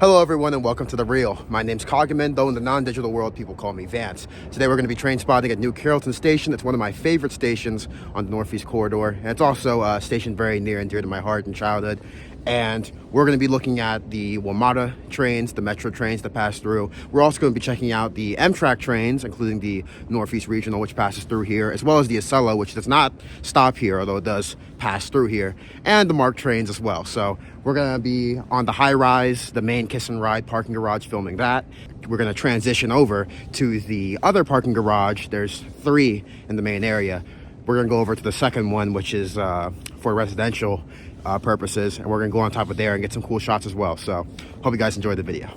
Hello everyone and welcome to The Real. My name's Kagamin, though in the non-digital world people call me Vance. Today we're going to be train spotting at New Carrolton Station. It's one of my favorite stations on the Northeast Corridor, and it's also a station very near and dear to my heart and childhood. And we're going to be looking at the WMATA trains, the metro trains that pass through. We're also going to be checking out the Antrak trains, including the Northeast Regional, which passes through here, as well as the Acela, which does not stop here, although it does pass through here, and the Marc trains as well. So we're going to be on the high rise, the main kiss and ride parking garage, filming that. We're going to transition over to the other parking garage. There's 3 in the main area. We're going to go over to the second one, which is for residential purposes, and we're going to go on top of there and get some cool shots as well. So hope you guys enjoy the video.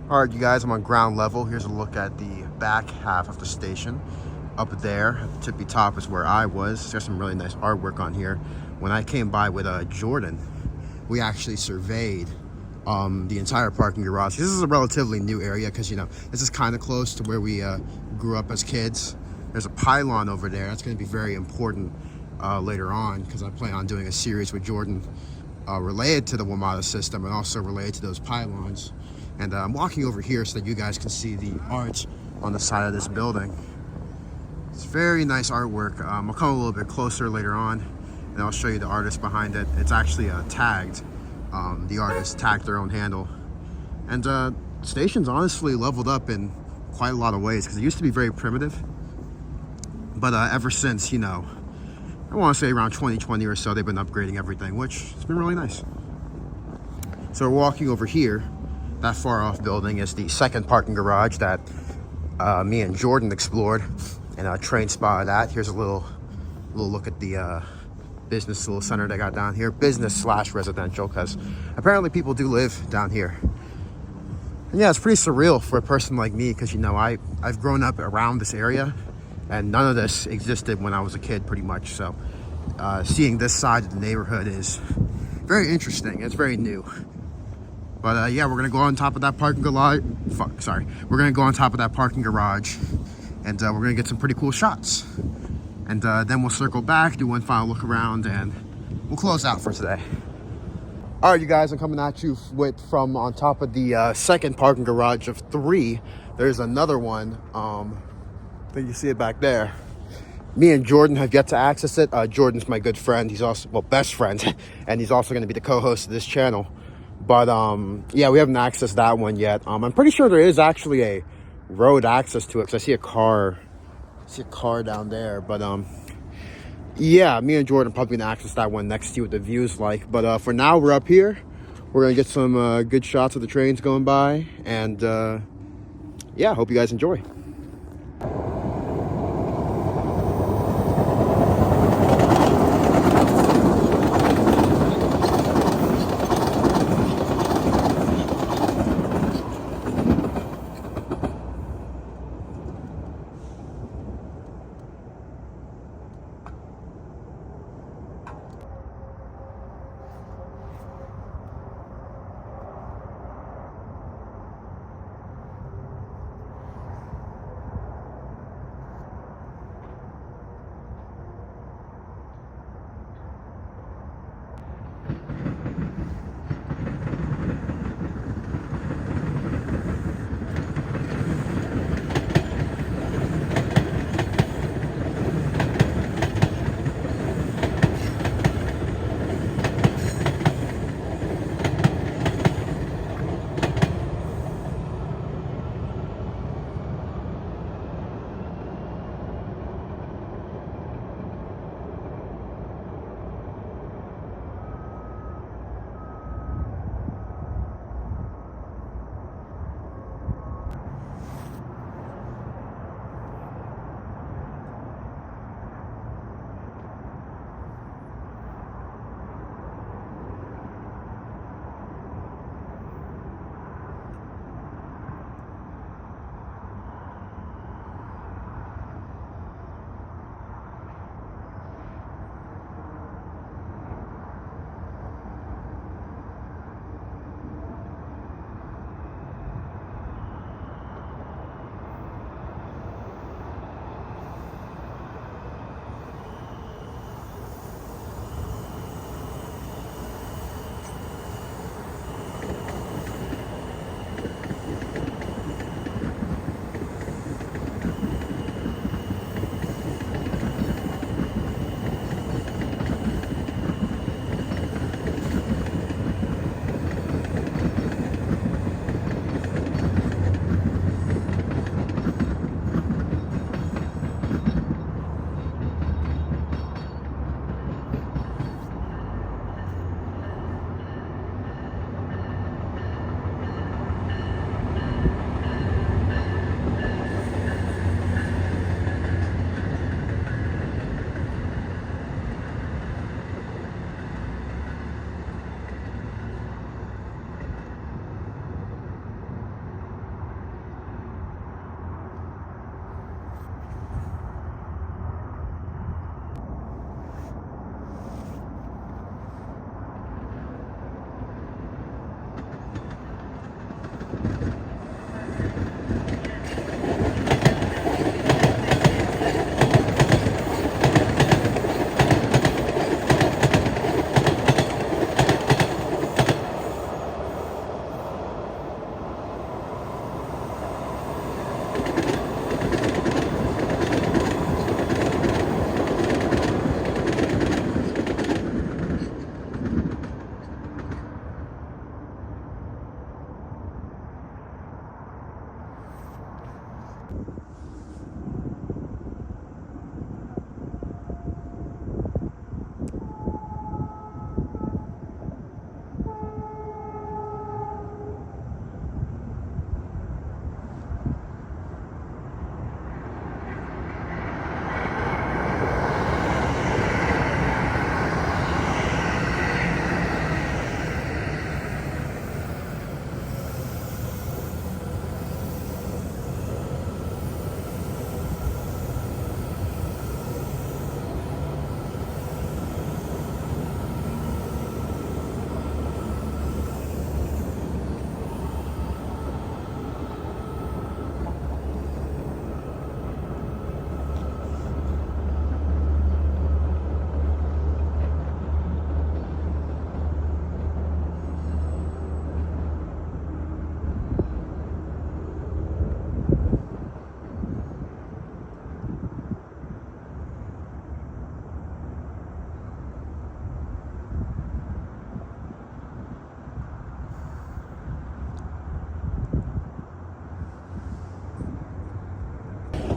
All right, you guys, I'm on ground level. Here's a look at the back half of the station. Up there at the tippy top is where I was. There's some really nice artwork on here. When I came by with Jordan, we actually surveyed the entire parking garage. This is a relatively new area because, you know, this is kind of close to where we grew up as kids. There's a pylon over there. That's going to be very important later on because I plan on doing a series with Jordan related to the WMATA system and also related to those pylons. And I'm walking over here so that you guys can see the art on the side of this building. It's very nice artwork. I'll come a little bit closer later on and I'll show you the artist behind it. It's actually tagged. The artist tagged their own handle. And the station's honestly leveled up in quite a lot of ways because it used to be very primitive. But ever since, you know, I want to say around 2020 or so, they've been upgrading everything, which has been really nice. So we're walking over here. That far off building is the second parking garage that me and Jordan explored and train spotted at. Here's a little look at the business little center they got down here. Business / residential, because apparently people do live down here. And yeah, it's pretty surreal for a person like me because, you know, I've grown up around this area and none of this existed when I was a kid pretty much. So seeing this side of the neighborhood is very interesting. It's very new. But yeah, we're gonna go on top of that parking garage. We're gonna go on top of that parking garage, and we're gonna get some pretty cool shots. And then we'll circle back, do one final look around, and we'll close out for today. All right, you guys, I'm coming at you from on top of the second parking garage of 3. There's another one. I think you see it back there. Me and Jordan have yet to access it. Jordan's my good friend. He's also, well, best friend, and he's also gonna be the co-host of this channel. But yeah, we haven't accessed that one yet. I'm pretty sure there is actually a road access to it because I see a car down there. But yeah, me and Jordan are probably gonna access that one next to see what the view's like. But for now, we're up here. We're gonna get some good shots of the trains going by, and yeah, hope you guys enjoy.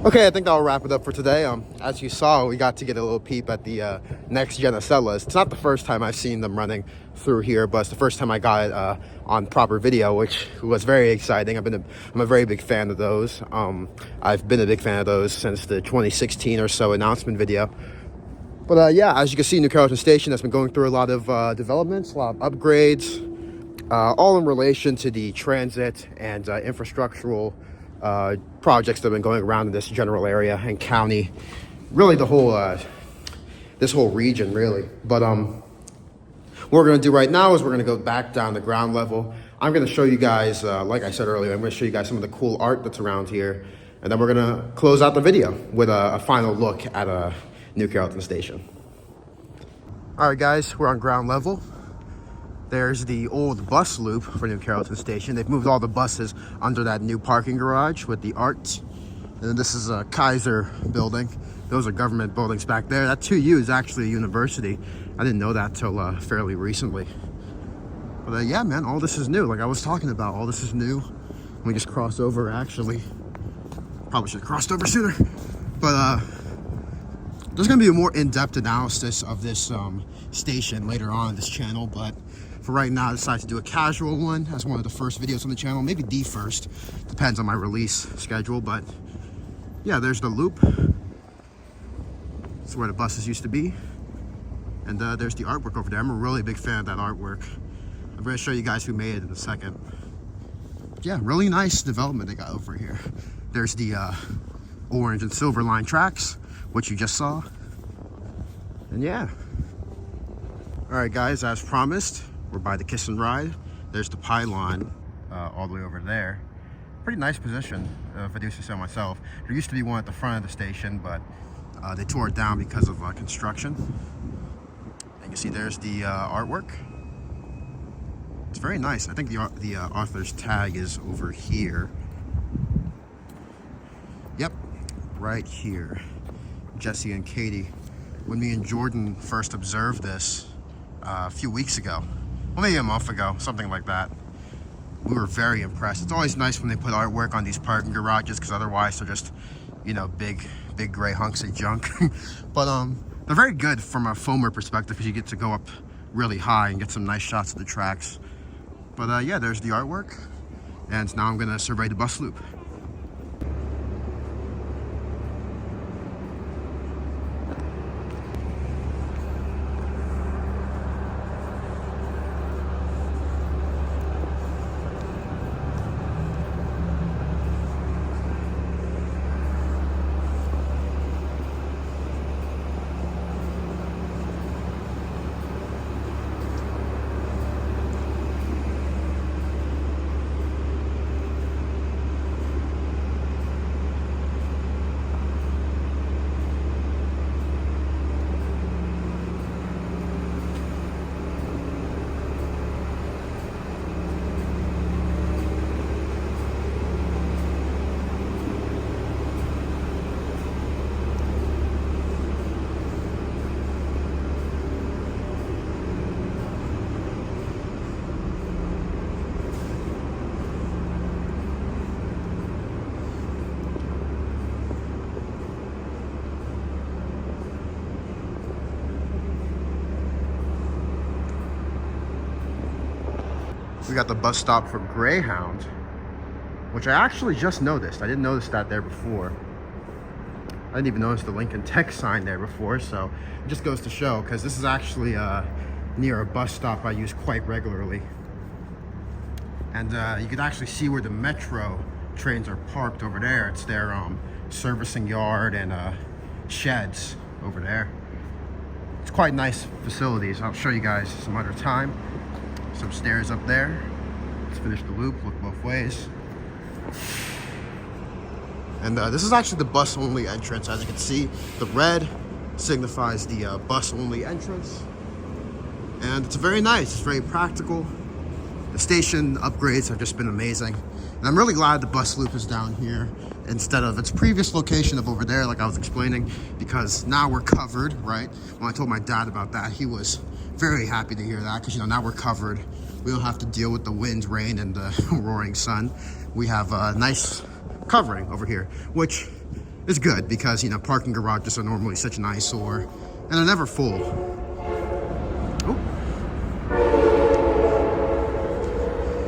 Okay, I think that'll wrap it up for today. As you saw, we got to get a little peep at the next gen Acellas. It's not the first time I've seen them running through here, but it's the first time I got it on proper video, which was very exciting. I'm a very big fan of those. I've been a big fan of those since the 2016 or so announcement video. But yeah, as you can see, New Carrollton Station has been going through a lot of developments, a lot of upgrades, all in relation to the transit and infrastructural projects that have been going around in this general area and county, really the whole this whole region, really. But what we're going to do right now is we're going to go back down the ground level. I'm going to show you guys, like I said earlier, I'm going to show you guys some of the cool art that's around here, and then we're going to close out the video with a final look at New Carrollton Station. All right, guys, we're on ground level. There's the old bus loop for New Carrollton Station. They've moved all the buses under that new parking garage with the art. And then this is a Kaiser building. Those are government buildings back there. That 2U is actually a university. I didn't know that till fairly recently. But yeah, man, all this is new. Like I was talking about, all this is new. Let me just cross over, actually. Probably should have crossed over sooner. But there's gonna be a more in-depth analysis of this station later on this channel, but for right now, I decided to do a casual one as one of the first videos on the channel, maybe the first, depends on my release schedule. But yeah, there's the loop. It's where the buses used to be. And there's the artwork over there. I'm a really big fan of that artwork. I'm going to show you guys who made it in a second. Yeah, really nice development they got over here. There's the orange and silver line tracks, which you just saw. And yeah. All right, guys, as promised, we're by the Kiss and Ride. There's the pylon all the way over there. Pretty nice position, if I do say so myself. There used to be one at the front of the station, but they tore it down because of construction. And you can see there's the artwork. It's very nice. I think the author's tag is over here. Yep, right here. Jesse and Katie. When me and Jordan first observed this a few weeks ago, well, maybe a month ago, something like that, we were very impressed. It's always nice when they put artwork on these parking garages, because otherwise they're just, you know, big gray hunks of junk. But they're very good from a foamer perspective, because you get to go up really high and get some nice shots of the tracks. But yeah, there's the artwork, and now I'm gonna survey the bus loop. We got the bus stop for Greyhound, which I actually just noticed. I didn't notice that there before. I didn't even notice the Lincoln Tech sign there before, so it just goes to show, because this is actually near a bus stop I use quite regularly. And you can actually see where the metro trains are parked over there. It's their servicing yard and sheds over there. It's quite nice facilities. I'll show you guys some other time. Some stairs up there. Let's finish the loop, look both ways. And this is actually the bus only entrance. As you can see, the red signifies the bus only entrance. And it's very nice, it's very practical. The station upgrades have just been amazing. And I'm really glad the bus loop is down here instead of its previous location of over there, like I was explaining, because now we're covered, right? When I told my dad about that, he was very happy to hear that, because, you know, now we're covered. We don't have to deal with the wind, rain, and the roaring sun. We have a nice covering over here, which is good because, you know, parking garages are normally such an eyesore and they're never full. Oh.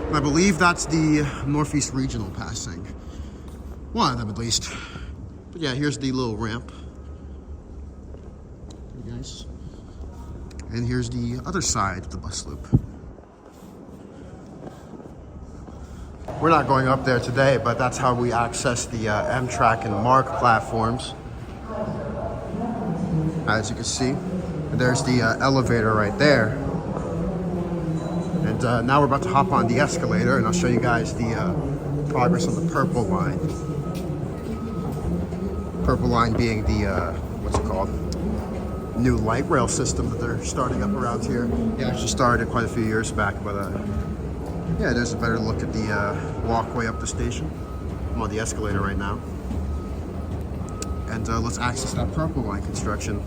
And I believe that's the Northeast Regional passing. One of them at least. But yeah, here's the little ramp. Hey guys. And here's the other side of the bus loop. We're not going up there today, but that's how we access the Antrak and Marc platforms. As you can see, there's the elevator right there. And now we're about to hop on the escalator, and I'll show you guys the progress on the purple line. Purple line being the, what's it called? New light rail system that they're starting up around here. It actually started quite a few years back, but yeah, there's a better look at the walkway up the station. I'm on the escalator right now. And let's access that purple line construction.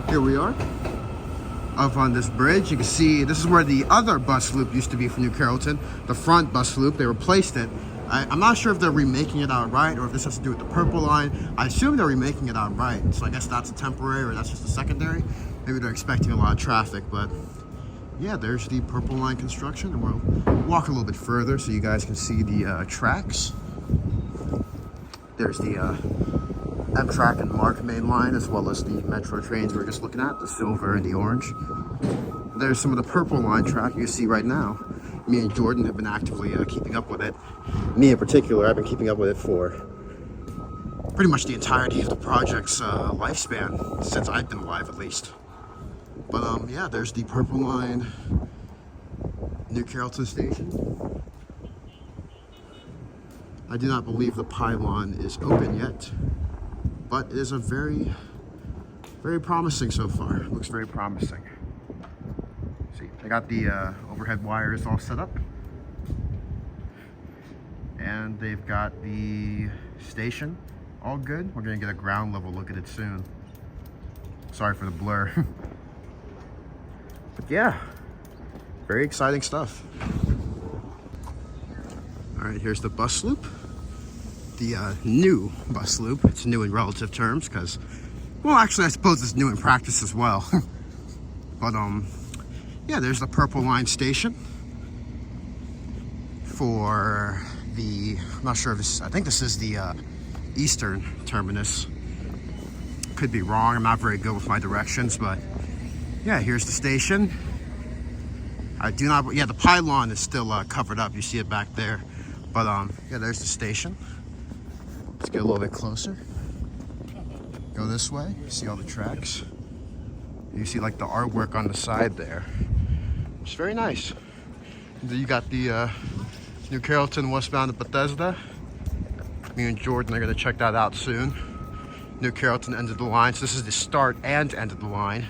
Here we are, up on this bridge. You can see this is where the other bus loop used to be for New Carrollton, the front bus loop. They replaced it. I'm not sure if they're remaking it outright or if this has to do with the purple line. I assume they're remaking it outright, so I guess that's a temporary or that's just a secondary. Maybe they're expecting a lot of traffic, but yeah, there's the purple line construction, and we'll walk a little bit further so you guys can see the tracks. There's the Antrak and Marc main line, as well as the metro trains we were just looking at, the silver and the orange. There's some of the purple line track you see right now. Me and Jordan have been actively keeping up with it. Me in particular, I've been keeping up with it for pretty much the entirety of the project's lifespan, since I've been alive at least. But yeah, there's the purple line, New Carrolton Station. I do not believe the pylon is open yet, but it is a very promising so far. It looks very promising. See, they got the overhead wires all set up, and they've got the station all good. We're gonna get a ground level look at it soon. Sorry for the blur. But yeah, very exciting stuff. All right, here's the bus loop. The new bus loop. It's new in relative terms because, well, actually I suppose it's new in practice as well. But yeah, there's the purple line station for the, I'm not sure if this, I think this is the eastern terminus. Could be wrong, I'm not very good with my directions, but yeah, here's the station. I do not, yeah, the pylon is still covered up. You see it back there. But yeah, there's the station. Let's get a little bit closer. Go this way, see all the tracks. You see like the artwork on the side there. It's very nice. And then you got the New Carrollton westbound to Bethesda. Me and Jordan are gonna check that out soon. New Carrollton end of the line. So this is the start and end of the line.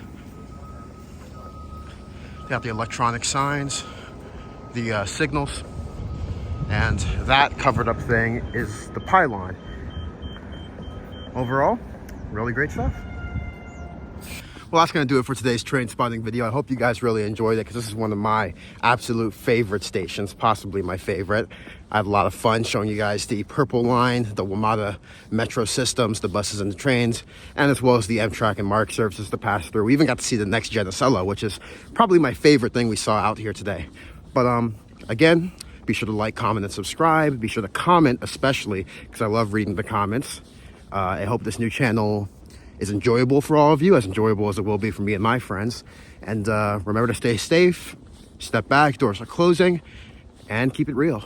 They got the electronic signs, the signals, and that covered up thing is the pylon. Overall, really great stuff. Well, that's going to do it for today's train spotting video. I hope you guys really enjoyed it because this is one of my absolute favorite stations, possibly my favorite. I had a lot of fun showing you guys the purple line, the WMATA metro systems, the buses and the trains, and as well as the Antrak and Marc services to pass through. We even got to see the next gen Acela, which is probably my favorite thing we saw out here today. But again, Be sure to like, comment, and subscribe. Be sure to comment, especially, because I love reading the comments. I hope this new channel is enjoyable for all of you, as enjoyable as it will be for me and my friends. And remember to stay safe, step back, doors are closing, and keep it real.